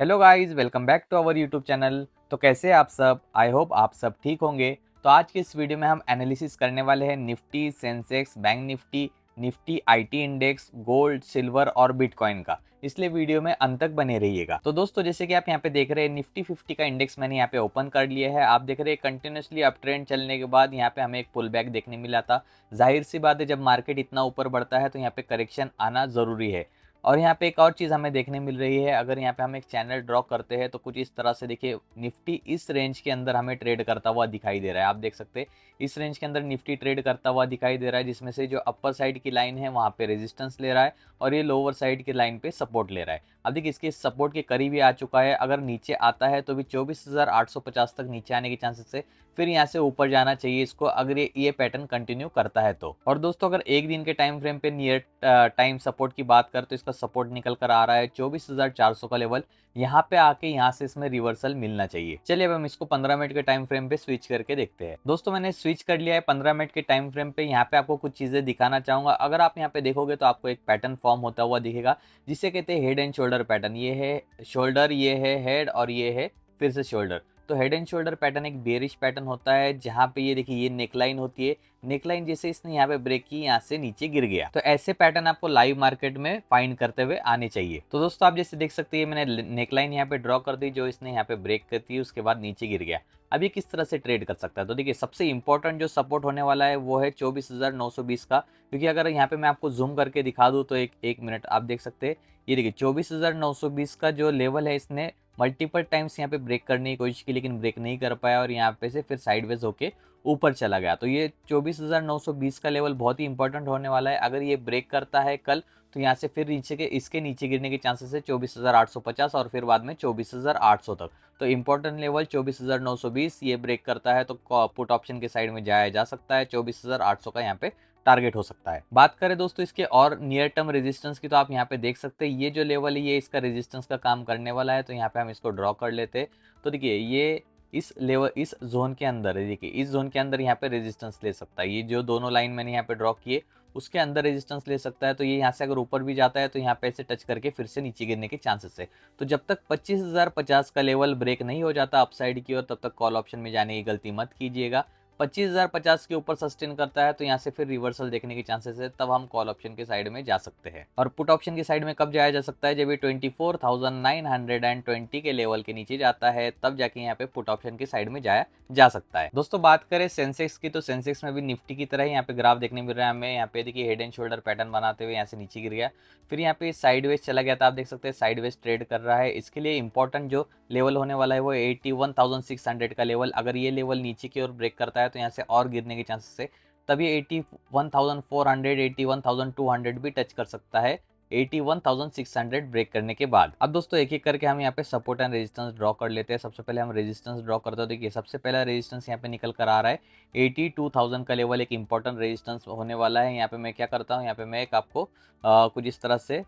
Hello guys, welcome back to our YouTube channel. तो कैसे हैं आप सब? आई होप आप सब ठीक होंगे। तो आज के इस वीडियो में हम एनालिसिस करने वाले हैं Nifty, Sensex, bank Nifty, Nifty IT index, gold, silver और बिटकॉइन का। इसलिए वीडियो में अंत तक बने रहिएगा। तो दोस्तों, जैसे कि आप यहाँ पे देख रहे हैं, निफ्टी 50 का इंडेक्स मैंने यहाँ पे ओपन कर लिया है। आप देख रहे हैं कंटिन्यूसली अप ट्रेंड चलने के बाद यहाँ पे हमें एक पुल बैक देखने मिला था। जाहिर सी बात है, जब मार्केट इतना ऊपर बढ़ता है तो यहाँ पे करेक्शन आना जरूरी है। और यहाँ पे एक और चीज़ हमें देखने मिल रही है, अगर यहाँ पे हम एक चैनल ड्रॉ करते हैं तो कुछ इस तरह से देखिए, निफ्टी इस रेंज के अंदर हमें ट्रेड करता हुआ दिखाई दे रहा है। आप देख सकते हैं इस रेंज के अंदर निफ्टी ट्रेड करता हुआ दिखाई दे रहा है, जिसमें से जो अपर साइड की लाइन है वहाँ पे रेजिस्टेंस ले रहा है और ये लोअर साइड की लाइन पे सपोर्ट ले रहा है। अब देखिए इसके सपोर्ट के करीब ही आ चुका है। अगर नीचे आता है तो भी 24,850 तक नीचे आने के चांसेस है। फिर यहाँ से ऊपर जाना चाहिए इसको, अगर ये पैटर्न कंटिन्यू करता है तो। और दोस्तों, अगर एक दिन के टाइम फ्रेम पे नियर टाइम सपोर्ट की बात कर तो इसका सपोर्ट निकल कर आ रहा है 24,400 का लेवल। यहाँ पे आके यहाँ से इसमें रिवर्सल मिलना चाहिए। चलिए अब हम इसको 15 मिनट के टाइम फ्रेम पे स्विच करके देखते हैं। दोस्तों, मैंने स्विच कर लिया है 15 मिनट के टाइम फ्रेम पे। यहाँ पे आपको कुछ चीजें दिखाना चाहूंगा। अगर आप यहाँ पे देखोगे तो आपको एक पैटर्न फॉर्म होता हुआ दिखेगा, जिसे कहते हैं हेड एंड शोल्डर पैटर्न। ये है शोल्डर, ये है हेड और ये है फिर से शोल्डर। तो हेड एंड शोल्डर पैटर्न एक बेरिश पैटर्न होता है, जहां पे ये देखिए ये नेकलाइन होती है। नेकलाइन जैसे इसने यहाँ पे ब्रेक की, यहाँ से नीचे गिर गया। तो ऐसे पैटर्न आपको लाइव मार्केट में फाइंड करते हुए आने चाहिए। तो दोस्तों, आप जैसे देख सकते हैं मैंने नेकलाइन यहाँ पे ड्रॉ कर दी, जो इसने यहाँ पे ब्रेक करती है, उसके बाद नीचे गिर गया। अब ये किस तरह से ट्रेड कर सकता है? तो देखिए, सबसे इंपॉर्टेंट जो सपोर्ट होने वाला है वो है 24,920 का। क्योंकि अगर यहाँ पे मैं आपको जूम करके दिखा दूँ तो एक मिनट आप देख सकते हैं, ये देखिए 24,920 का जो लेवल है, इसने मल्टीपल टाइम्स यहाँ पे ब्रेक करने की कोशिश की, लेकिन ब्रेक नहीं कर पाया और यहाँ पे से फिर साइडवेज होके ऊपर चला गया। तो ये 24,920 का लेवल बहुत ही इंपॉर्टेंट होने वाला है। अगर ये ब्रेक करता है कल, तो यहाँ से फिर नीचे के इसके नीचे गिरने के चांसेस है 24,850 और फिर बाद में 24,800 तक। तो इंपॉर्टेंट लेवल 24,920, ये ब्रेक करता है तो पुट ऑप्शन के साइड में जाया जा सकता है। 24,800 का यहाँ पे टारगेट हो सकता है। बात करें दोस्तों इसके और नियर टर्म रेजिस्टेंस की, तो आप यहाँ पे देख सकते हैं ये जो लेवल है ये इसका रेजिस्टेंस का काम करने वाला है। तो यहाँ पे हम इसको ड्रॉ कर लेते हैं। तो देखिए ये इस लेवल, इस जोन के अंदर है। देखिए इस जोन के अंदर यहाँ पे रेजिस्टेंस ले सकता है। ये जो दोनों लाइन मैंने यहाँ पे ड्रॉ किए उसके अंदर रेजिस्टेंस ले सकता है। तो ये यहाँ से अगर ऊपर भी जाता है तो यहाँ पे ऐसे टच करके फिर से नीचे गिरने के चांसेस है। तो जब तक 25,050 का लेवल ब्रेक नहीं हो जाता अपसाइड की ओर, तब तक कॉल ऑप्शन में जाने की गलती मत कीजिएगा। 25,050 के ऊपर सस्टेन करता है तो यहाँ से फिर रिवर्सल देखने के चांसेस है, तब हम कॉल ऑप्शन के साइड में जा सकते हैं। और पुट ऑप्शन के साइड में कब जाया जा सकता है? जब ये 24,920 के लेवल के नीचे जाता है, तब जाके यहाँ पे पुट ऑप्शन के साइड में जाया जा सकता है। दोस्तों, बात करें सेंसेक्स की, तो सेंसेक्स में भी निफ्टी की तरह यहाँ पे ग्राफ देखने मिल रहा है हमें। यहाँ पे देखिए हेड एंड शोल्डर पैटर्न बनाते हुए यहाँ से नीचे गिर गया, फिर यहाँ पे साइडवेज चला गया था। आप देख सकते हैं साइडवेज ट्रेड कर रहा है। इसके लिए इंपॉर्टेंट जो लेवल होने वाला है वो 81,600 का लेवल। अगर ये लेवल नीचे की ओर ब्रेक करता है तो यहाँ से और गिरने के चांसेस है। तब ये 81,400, 81,200 भी टच कर सकता है 81,600 ब्रेक करने के बाद। अब दोस्तों, एक एक करके हम यहाँ पे सपोर्ट एंड रेजिस्टेंस ड्रॉ कर लेते हैं। सबसे पहले हम रेजिस्टेंस ड्रॉ करते हैं। देखिए सबसे पहला रेजिस्टेंस यहाँ पे निकल कर आ रहा है 82,000 का लेवल, एक इंपॉर्टेंट रेजिस्टेंस होने वाला है। यहाँ पे मैं क्या करता हूँ, यहाँ पे मैं एक आपको कुछ इस तरह से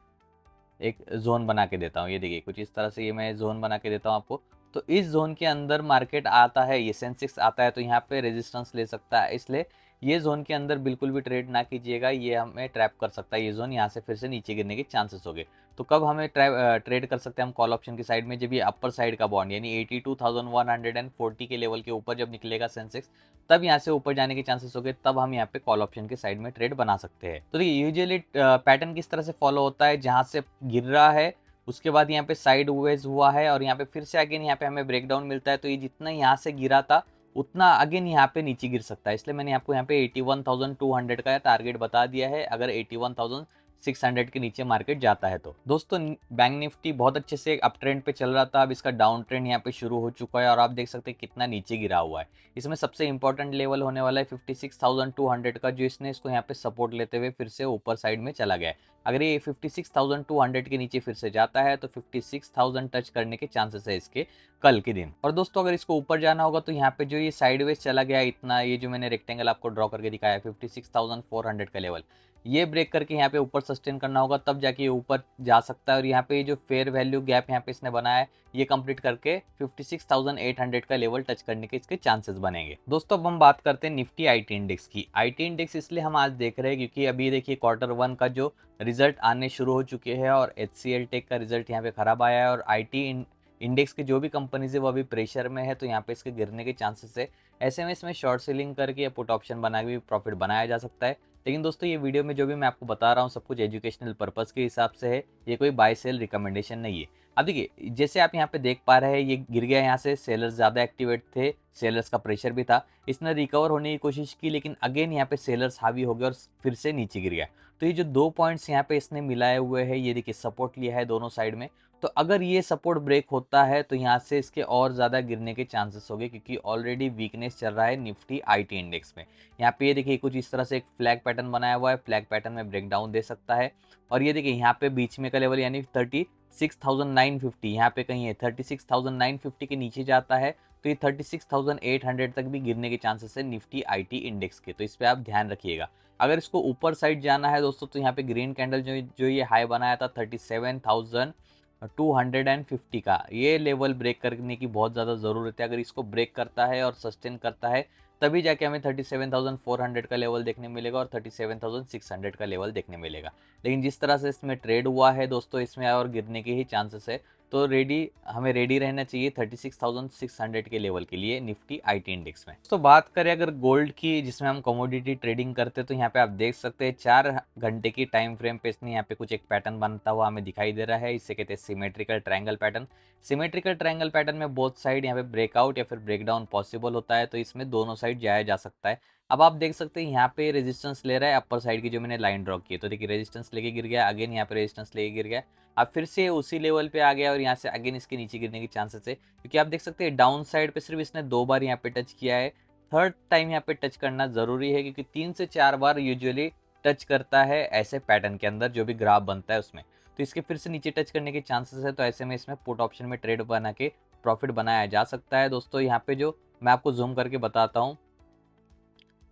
एक जोन बना के देता हूँ। ये देखिए कुछ इस तरह से ये मैं जोन बना के देता हूँ आपको। तो इस जोन के अंदर मार्केट आता है, ये सेंसेक्स आता है तो यहाँ पे रेजिस्टेंस ले सकता है। इसलिए ये जोन के अंदर बिल्कुल भी ट्रेड ना कीजिएगा, ये हमें ट्रैप कर सकता है। ये जोन यहाँ से फिर से नीचे गिरने के चांसेस हो गए। तो कब हमें ट्रेड कर सकते हैं हम कॉल ऑप्शन की साइड में? जब ये अपर साइड का बॉन्ड यानी 82,140 के लेवल के ऊपर जब निकलेगा सेंसेक्स, तब यहाँ से ऊपर जाने के चांसेस हो गए, तब हम यहाँ पे कॉल ऑप्शन के साइड में ट्रेड बना सकते हैं। तो देखिए यूजुअली पैटर्न किस तरह से फॉलो होता है, जहाँ से गिर रहा है उसके बाद यहाँ पे साइड वेज हुआ है और यहाँ पे फिर से अगेन यहाँ पे हमें ब्रेकडाउन मिलता है। तो ये जितना यहाँ से गिरा था उतना अगेन यहाँ पे नीचे गिर सकता है। इसलिए मैंने आपको यहाँ पे 81,200 का टारगेट बता दिया है, अगर 81,600 के नीचे मार्केट जाता है तो। दोस्तों, बैंक निफ्टी बहुत अच्छे से अप ट्रेंड पे चल रहा था, अब इसका डाउन ट्रेंड यहाँ पे शुरू हो चुका है और आप देख सकते हैं कितना नीचे गिरा हुआ है। इसमें सबसे इंपॉर्टेंट लेवल होने वाला है 56,200 का, जो इसने इसको यहाँ पे सपोर्ट लेते हुए फिर से ऊपर साइड में चला गया है। अगर ये 56,200 के नीचे फिर से जाता है तो 56,000 टच करने के चांसेस है इसके कल के दिन। और दोस्तों, अगर इसको ऊपर जाना होगा तो यहाँ पे जो ये साइडवेज चला गया इतना, ये जो मैंने रेक्टेंगल आपको ड्रॉ करके दिखाया 56,400 का लेवल, ये ब्रेक करके यहाँ पे ऊपर सस्टेन करना होगा, तब जाके ये ऊपर जा सकता है। और यहाँ पे जो फेयर वैल्यू गैप यहाँ पे इसने बनाया है, ये कंप्लीट करके 56,800 का लेवल टच करने के इसके चांसेस बनेंगे। दोस्तों, अब हम बात करते हैं निफ्टी आईटी इंडेक्स की। आईटी इंडेक्स इसलिए हम आज देख रहे हैं क्योंकि अभी देखिए Q1 का जो रिजल्ट आने शुरू हो चुके हैं और HCL टेक का रिजल्ट यहाँ पे खराब आया है और आईटी इंडेक्स की जो भी कंपनीज है वो अभी प्रेशर में है, तो यहाँ पे इसके गिरने के चांसेस है। ऐसे में इसमें शॉर्ट सेलिंग करके या पुट ऑप्शन बना के भी प्रॉफिट बनाया जा सकता है। लेकिन दोस्तों ये वीडियो में जो भी मैं आपको बता रहा हूँ सब कुछ एजुकेशनल पर्पज़ के हिसाब से है, ये कोई बाय सेल रिकमेंडेशन नहीं है। अब देखिए जैसे आप यहाँ पे देख पा रहे हैं ये गिर गया, यहाँ से सेलर्स ज़्यादा एक्टिवेट थे, सेलर्स का प्रेशर भी था, इसने रिकवर होने की कोशिश की लेकिन अगेन यहाँ पे सेलर्स हावी हो गए और फिर से नीचे गिर गया। तो ये जो 2 पॉइंट्स यहाँ पे इसने मिलाए हुए हैं, ये देखिए सपोर्ट लिया है दोनों साइड में, तो अगर ये सपोर्ट ब्रेक होता है तो यहाँ से इसके और ज़्यादा गिरने के चांसेस हो गए, क्योंकि ऑलरेडी वीकनेस चल रहा है निफ्टी आईटी इंडेक्स में। यहाँ पे ये देखिए कुछ इस तरह से एक फ्लैग पैटर्न बनाया हुआ है, फ्लैग पैटर्न में ब्रेकडाउन दे सकता है। और ये देखिए यहाँ पे बीच में का लेवल यानी 36,950 यहाँ पे कहीं है, 36,950 के नीचे जाता है तो ये 36,800 तक भी गिरने के चांसेस है निफ्टी आईटी इंडेक्स के, तो इस पे आप ध्यान रखिएगा। अगर इसको ऊपर साइड जाना है दोस्तों तो यहाँ पे ग्रीन कैंडल जो ये हाई बनाया था 37,250 का, ये लेवल ब्रेक करने की बहुत ज़्यादा ज़रूरत है। अगर इसको ब्रेक करता है और सस्टेन करता है तभी जाके हमें 37,400 का लेवल देखने मिलेगा और 37,600 का लेवल देखने मिलेगा। लेकिन जिस तरह से इसमें ट्रेड हुआ है दोस्तों, इसमें और गिरने के ही चांसेस है, तो हमें रेडी रहना चाहिए 36,600 के लेवल के लिए निफ्टी आईटी इंडेक्स में। तो बात करें अगर गोल्ड की, जिसमें हम कमोडिटी ट्रेडिंग करते हैं, तो यहाँ पे आप देख सकते हैं 4 घंटे की टाइम फ्रेम पे इसने यहाँ पे कुछ एक पैटर्न बनता हुआ हमें दिखाई दे रहा है, इसे कहते हैं symmetrical triangle pattern. Symmetrical triangle pattern में बोथ साइड यहाँ पे ब्रेकआउट या फिर ब्रेकडाउन पॉसिबल होता है, तो इसमें दोनों साइड जाया जा सकता है। अब आप देख सकते हैं यहाँ पे रेजिस्टेंस ले रहा है अपर साइड की, जो मैंने लाइन ड्रॉ की है, तो देखिए रेजिस्टेंस लेके गिर गया, अगेन यहाँ पे रेजिस्टेंस लेके गिर गया, अब फिर से उसी लेवल पे आ गया और यहाँ से अगेन इसके नीचे गिरने की चांसेस है, क्योंकि आप देख सकते हैं डाउन साइड पे सिर्फ इसने 2 बार यहाँ पे टच किया है, थर्ड टाइम यहाँ पे टच करना जरूरी है, क्योंकि 3 से 4 बार यूजुअली टच करता है ऐसे पैटर्न के अंदर जो भी ग्राफ बनता है उसमें, तो इसके फिर से नीचे टच करने के चांसेस है। तो ऐसे में इसमें पुट ऑप्शन में ट्रेड बना के प्रॉफिट बनाया जा सकता है। दोस्तों यहाँ पे जो मैं आपको जूम करके बताता हूँ,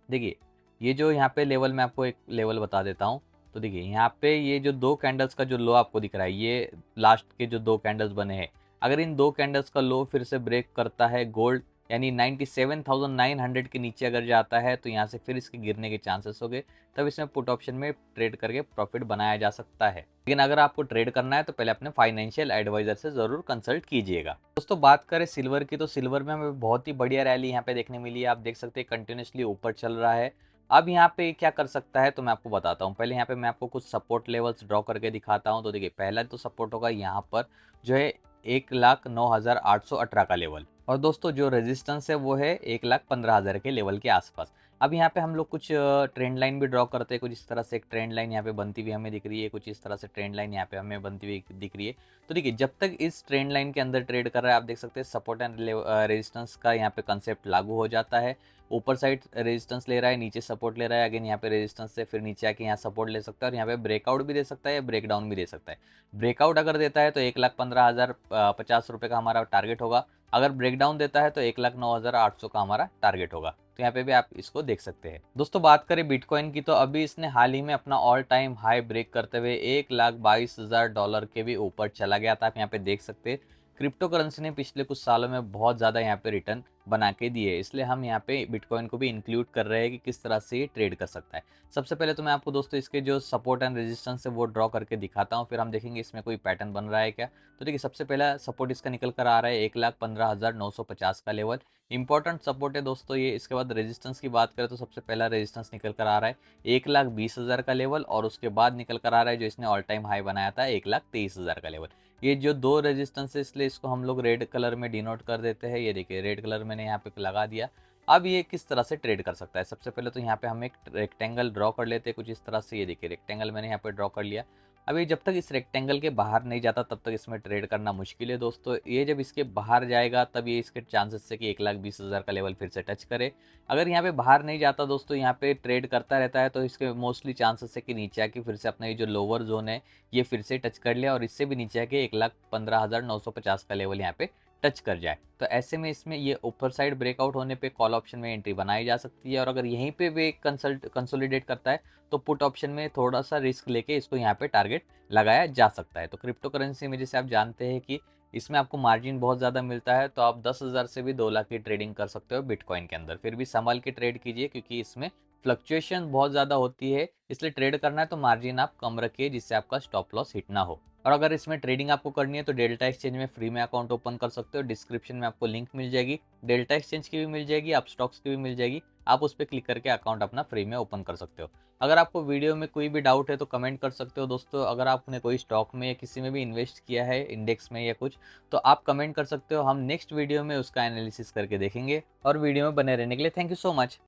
देखिए ये जो यहाँ पे लेवल, मैं आपको एक लेवल बता देता हूँ, तो देखिए यहाँ पे ये जो 2 कैंडल्स का जो लो आपको दिख रहा है, ये लास्ट के जो 2 कैंडल्स बने हैं, अगर इन 2 कैंडल्स का लो फिर से ब्रेक करता है गोल्ड, यानी 97,900 के नीचे अगर जाता है तो यहाँ से फिर इसके गिरने के चांसेस हो गए, तब इसमें पुट ऑप्शन में ट्रेड करके प्रॉफिट बनाया जा सकता है। लेकिन अगर आपको ट्रेड करना है तो पहले अपने फाइनेंशियल एडवाइजर से ज़रूर कंसल्ट कीजिएगा। दोस्तों बात करें सिल्वर की, तो सिल्वर में हमें बहुत ही बढ़िया रैली यहाँ पे देखने मिली है, आप देख सकते हैं कंटिन्यूसली ऊपर चल रहा है। अब यहाँ पे क्या कर सकता है तो मैं आपको बताता हूँ। पहले यहाँ पे मैं आपको कुछ सपोर्ट लेवल्स ड्रॉ करके दिखाता हूँ। तो देखिए पहला तो सपोर्ट होगा यहाँ पर जो है 1,09,818 का लेवल, और दोस्तों जो रेजिस्टेंस है वो है 1,15,000 के लेवल के आसपास। अब यहाँ पे हम लोग कुछ ट्रेंड लाइन भी ड्रॉ करते हैं, कुछ इस तरह से एक ट्रेंड लाइन यहाँ पे बनती हुई हमें दिख रही है, कुछ इस तरह से ट्रेंड लाइन यहाँ पे हमें बनती हुई दिख रही है। तो देखिए जब तक इस ट्रेंड लाइन के अंदर ट्रेड कर रहा है, आप देख सकते हैं सपोर्ट एंड रेजिस्टेंस का यहाँ पे कंसेप्ट लागू हो जाता है। ऊपर साइड रेजिस्टेंस ले रहा है, नीचे सपोर्ट ले रहा है, अगेन यहाँ पे रेजिस्टेंस से फिर नीचे आके यहाँ सपोर्ट ले सकता है, और यहाँ पे ब्रेकआउट भी दे सकता है या ब्रेकडाउन भी दे सकता है। ब्रेकआउट अगर देता है तो 1,15,050 का हमारा टारगेट होगा, अगर ब्रेकडाउन देता है तो 1,09,800 का हमारा टारगेट होगा। तो यहाँ पे भी आप इसको देख सकते हैं। दोस्तों बात करें बिटकॉइन की, तो अभी इसने हाल ही में अपना ऑल टाइम हाई ब्रेक करते हुए $1,22,000 के भी ऊपर चला गया था। आप यहाँ पे देख सकते हैं क्रिप्टो करेंसी ने पिछले कुछ सालों में बहुत ज़्यादा यहाँ पे रिटर्न बना के दिए, इसलिए हम यहाँ पे बिटकॉइन को भी इंक्लूड कर रहे हैं कि किस तरह से ये ट्रेड कर सकता है। सबसे पहले तो मैं आपको दोस्तों इसके जो सपोर्ट एंड रेजिस्टेंस है वो ड्रॉ करके दिखाता हूँ, फिर हम देखेंगे इसमें कोई पैटर्न बन रहा है क्या। तो देखिए सबसे पहला सपोर्ट इसका निकल कर आ रहा है 1,15,950 का लेवल, इंपॉर्टेंट सपोर्ट है दोस्तों ये। इसके बाद रेजिस्टेंस की बात करें तो सबसे पहला रेजिस्टेंस निकल कर आ रहा है 1,20,000 का लेवल, और उसके बाद निकल कर आ रहा है जो इसने ऑल टाइम हाई बनाया था 1,23,000 का लेवल। ये जो 2 रेजिस्टेंस है इसलिए इसको हम लोग रेड कलर में डिनोट कर देते हैं। ये देखिए रेड कलर मैंने यहाँ पे लगा दिया। अब ये किस तरह से ट्रेड कर सकता है, सबसे पहले तो यहाँ पे हम एक रेक्टेंगल ड्रॉ कर लेते हैं कुछ इस तरह से। ये देखिए रेक्टेंगल मैंने यहाँ पे ड्रॉ कर लिया। अभी जब तक इस रेक्टेंगल के बाहर नहीं जाता तब तक इसमें ट्रेड करना मुश्किल है दोस्तों। ये जब इसके बाहर जाएगा तब ये इसके चांसेस है कि 1,20,000 का लेवल फिर से टच करे। अगर यहाँ पे बाहर नहीं जाता दोस्तों, यहाँ पे ट्रेड करता रहता है, तो इसके मोस्टली चांसेस है कि नीचे आके फिर से अपना ये जो लोअर जोन है ये फिर से टच कर लिया, और इससे भी नीचे आके 1,15,950 का लेवल यहाँ पे टच कर जाए। तो ऐसे में इसमें ये ऊपर साइड ब्रेकआउट होने पे कॉल ऑप्शन में एंट्री बनाई जा सकती है, और अगर यहीं पे वे कंसोलिडेट करता है तो पुट ऑप्शन में थोड़ा सा रिस्क लेके इसको यहाँ पे टारगेट लगाया जा सकता है। तो क्रिप्टो करेंसी में जैसे आप जानते हैं कि इसमें आपको मार्जिन बहुत ज़्यादा मिलता है, तो आप 10,000 से भी 2 लाख की ट्रेडिंग कर सकते हो बिटकॉइन के अंदर। फिर भी संभल के ट्रेड कीजिए, क्योंकि इसमें फ्लक्चुएशन बहुत ज़्यादा होती है, इसलिए ट्रेड करना है तो मार्जिन आप कम रखिए जिससे आपका स्टॉप लॉस हिट ना हो। और अगर इसमें ट्रेडिंग आपको करनी है तो डेल्टा एक्सचेंज में फ्री में अकाउंट ओपन कर सकते हो। डिस्क्रिप्शन में आपको लिंक मिल जाएगी, डेल्टा एक्सचेंज की भी मिल जाएगी, आप स्टॉक्स की भी मिल जाएगी। आप उस पर क्लिक करके अकाउंट अपना फ्री में ओपन कर सकते हो। अगर आपको वीडियो में कोई भी डाउट है तो कमेंट कर सकते हो दोस्तों। अगर आपने कोई स्टॉक में या किसी में भी इन्वेस्ट किया है, इंडेक्स में या कुछ, तो आप कमेंट कर सकते हो। हम नेक्स्ट वीडियो में उसका एनालिसिस करके देखेंगे। और वीडियो में बने रहने के लिए थैंक यू सो मच।